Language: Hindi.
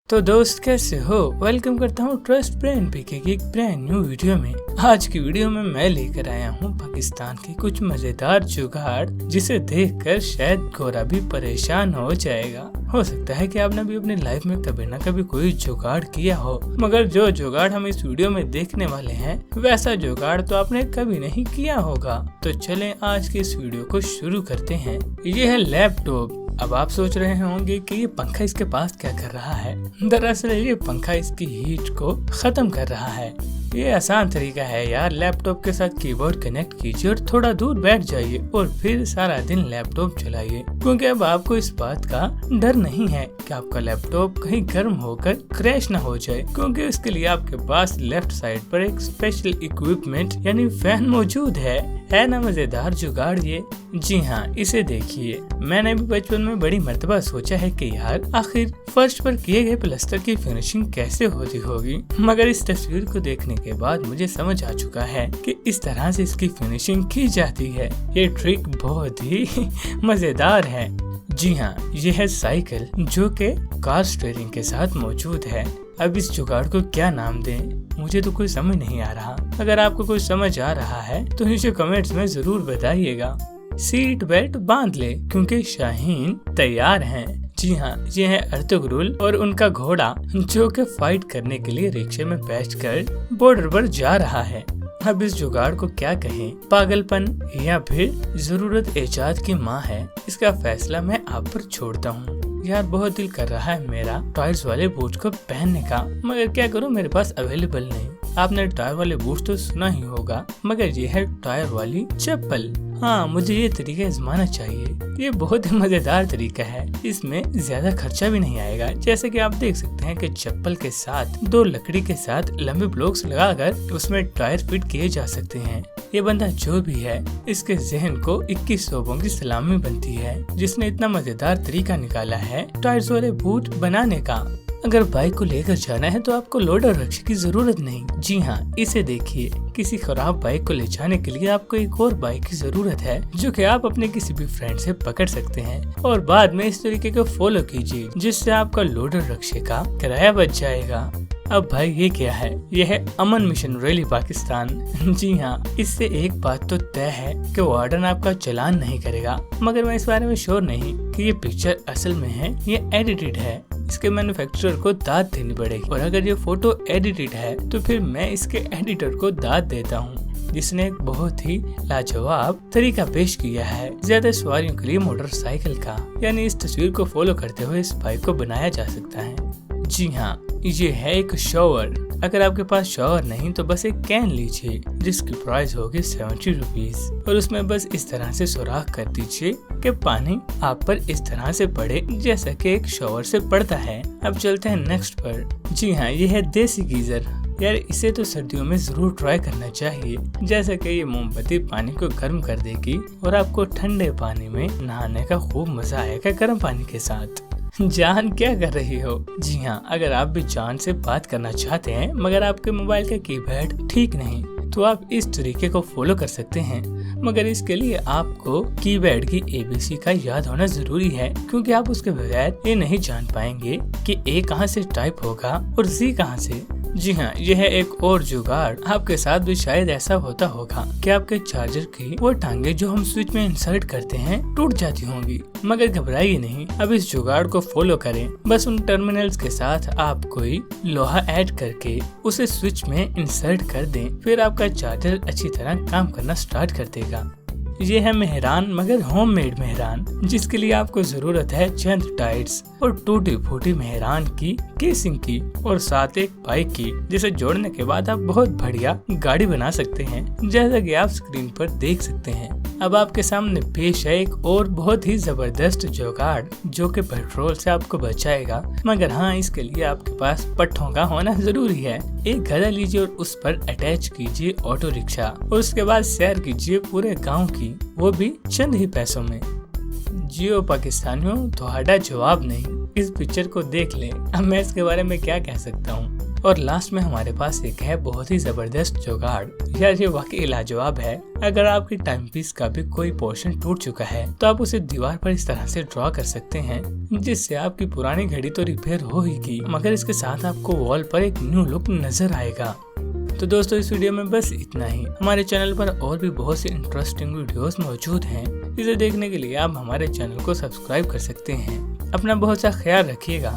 तो दोस्त कैसे हो। वेलकम करता हूँ ट्रस्ट ब्रांड पीके की एक ब्रांड न्यू वीडियो में। आज की वीडियो में मैं लेकर आया हूँ पाकिस्तान के कुछ मजेदार जुगाड़ जिसे देखकर शायद गोरा भी परेशान हो जाएगा। हो सकता है कि आपने भी अपनी लाइफ में कभी न कभी कोई जुगाड़ किया हो, मगर जो जुगाड़ हम इस वीडियो में देखने वाले हैं वैसा जुगाड़ तो आपने कभी नहीं किया होगा। तो चलें आज की इस वीडियो को शुरू करते हैं। ये है लैपटॉप। अब आप सोच रहे होंगे कि ये पंखा इसके पास क्या कर रहा है। दरअसल ये पंखा इसकी हीट को खत्म कर रहा है। ये आसान तरीका है यार। लैपटॉप के साथ कीबोर्ड कनेक्ट कीजिए और थोड़ा दूर बैठ जाइए और फिर सारा दिन लैपटॉप चलाइए, क्योंकि अब आपको इस बात का डर नहीं है कि आपका लैपटॉप कहीं गर्म होकर क्रैश न हो जाए, क्योंकि इसके लिए आपके पास लेफ्ट साइड पर एक स्पेशल इक्विपमेंट यानी फैन मौजूद है ना मजेदार जुगाड़ ये। जी हाँ, इसे देखिए। मैंने भी बचपन में बड़ी मर्तबा सोचा है कि यार आखिर फर्श पर किए गए प्लास्टर की फिनिशिंग कैसे होती होगी, मगर इस तस्वीर को देखने के बाद मुझे समझ आ चुका है कि इस तरह से इसकी फिनिशिंग की जाती है। ये ट्रिक बहुत ही मजेदार है। जी हाँ, ये है साइकिल जो कि कार स्टीयरिंग के साथ मौजूद है। अब इस जुगाड़ को क्या नाम दें, मुझे तो कोई समझ नहीं आ रहा। अगर आपको कोई समझ आ रहा है तो नीचे कमेंट्स में जरूर बताइएगा। सीट बेल्ट बांध ले क्योंकि शाहीन तैयार हैं। जी हाँ, ये है अर्तुगरुल और उनका घोड़ा जो कि फाइट करने के लिए रिक्शे में बैठकर बॉर्डर पर जा रहा है। अब इस जुगाड़ को क्या कहें, पागलपन या फिर जरूरत इजाद की माँ है, इसका फैसला मैं आप पर छोड़ता हूँ। यार बहुत दिल कर रहा है मेरा टायर्स वाले बूट को पहनने का, मगर क्या करूँ मेरे पास अवेलेबल नहीं। आपने टायर वाले बूट तो सुना ही होगा, मगर ये है टायर वाली चप्पल। हाँ, मुझे ये तरीका आजमाना चाहिए। ये बहुत ही मजेदार तरीका है, इसमें ज्यादा खर्चा भी नहीं आएगा। जैसे कि आप देख सकते हैं कि चप्पल के साथ दो लकड़ी के साथ लंबे ब्लॉक्स लगाकर उसमें टायर फिट किए जा सकते हैं। ये बंदा जो भी है इसके जहन को 21 तोपों की सलामी बनती है, जिसने इतना मजेदार तरीका निकाला है टायर्स वाले बूट बनाने का। अगर बाइक को लेकर जाना है तो आपको लोडर रक्षा की जरूरत नहीं। जी हाँ, इसे देखिए। किसी खराब बाइक को ले जाने के लिए आपको एक और बाइक की जरूरत है जो कि आप अपने किसी भी फ्रेंड से पकड़ सकते हैं, और बाद में इस तरीके को फॉलो कीजिए जिससे आपका लोडर रक्षा का किराया बच जाएगा। अब भाई ये क्या है, ये है अमन मिशन रैली पाकिस्तान। जी हाँ, इससे एक बात तो तय है कि वार्डन आपका चालान नहीं करेगा, मगर मैं इस बारे में श्योर नहीं कि ये पिक्चर असल में है ये एडिटेड है। इसके मैन्युफैक्चरर को दाद देनी पड़ेगी, और अगर ये फोटो एडिटेड है तो फिर मैं इसके एडिटर को दाद देता हूँ, जिसने एक बहुत ही लाजवाब तरीका पेश किया है ज्यादा सवारियों के लिए मोटरसाइकिल का। यानी इस तस्वीर को फॉलो करते हुए इस बाइक को बनाया जा सकता है। जी हाँ, ये है एक शॉवर। अगर आपके पास शॉवर नहीं तो बस एक कैन लीजिए जिसकी प्राइस होगी 70 रुपीज, और उसमें बस इस तरह से सुराख कर दीजिए कि पानी आप पर इस तरह से पड़े जैसा कि एक शॉवर से पड़ता है। अब चलते हैं नेक्स्ट पर। जी हाँ, ये है देसी गीजर। यार इसे तो सर्दियों में जरूर ट्राई करना चाहिए, जैसा कि ये मोमबत्ती पानी को गर्म कर देगी और आपको ठंडे पानी में नहाने का खूब मजा आएगा गर्म पानी के साथ। जान क्या कर रही हो। जी हाँ, अगर आप भी जान से बात करना चाहते हैं मगर आपके मोबाइल का कीपैड ठीक नहीं तो आप इस तरीके को फॉलो कर सकते हैं, मगर इसके लिए आपको कीपैड की ABC का याद होना जरूरी है, क्योंकि आप उसके बगैर ये नहीं जान पाएंगे कि A कहाँ से टाइप होगा और Z कहाँ से। जी हाँ, यह है एक और जुगाड़। आपके साथ भी शायद ऐसा होता होगा कि आपके चार्जर की वो टांगे जो हम स्विच में इंसर्ट करते हैं टूट जाती होंगी, मगर घबराइए नहीं। अब इस जुगाड़ को फॉलो करें। बस उन टर्मिनल्स के साथ आप कोई लोहा ऐड करके उसे स्विच में इंसर्ट कर दें, फिर आपका चार्जर अच्छी तरह काम करना स्टार्ट कर देगा। ये है मेहरान, मगर होममेड मेहरान, जिसके लिए आपको जरूरत है चंद टायर्स और टूटी फूटी मेहरान की केसिंग की और साथ एक बाइक की, जिसे जोड़ने के बाद आप बहुत बढ़िया गाड़ी बना सकते हैं, जैसा कि आप स्क्रीन पर देख सकते हैं। अब आपके सामने पेश है एक और बहुत ही जबरदस्त जुगाड़ जो कि पेट्रोल से आपको बचाएगा, मगर हाँ, इसके लिए आपके पास पट्टों का होना जरूरी है। एक गधा लीजिए और उस पर अटैच कीजिए ऑटो रिक्शा, और उसके बाद सैर कीजिए पूरे गांव की, वो भी चंद ही पैसों में। जियो पाकिस्तानियों, थोड़ा जवाब नहीं। इस पिक्चर को देख लें। अब मैं इसके बारे में क्या कह सकता हूँ। और लास्ट में हमारे पास एक है बहुत ही जबरदस्त जुगाड़। यार ये वाकई लाजवाब है। अगर आपकी टाइम पीस का भी कोई पोर्शन टूट चुका है तो आप उसे दीवार पर इस तरह से ड्रॉ कर सकते हैं, जिससे आपकी पुरानी घड़ी तो रिपेयर होगी मगर इसके साथ आपको वॉल पर एक न्यू लुक नजर आएगा। तो दोस्तों इस वीडियो में बस इतना ही। हमारे चैनल पर और भी बहुत सी इंटरेस्टिंग वीडियोस मौजूद हैं। इसे देखने के लिए आप हमारे चैनल को सब्सक्राइब कर सकते हैं। अपना बहुत सा ख्याल रखिएगा।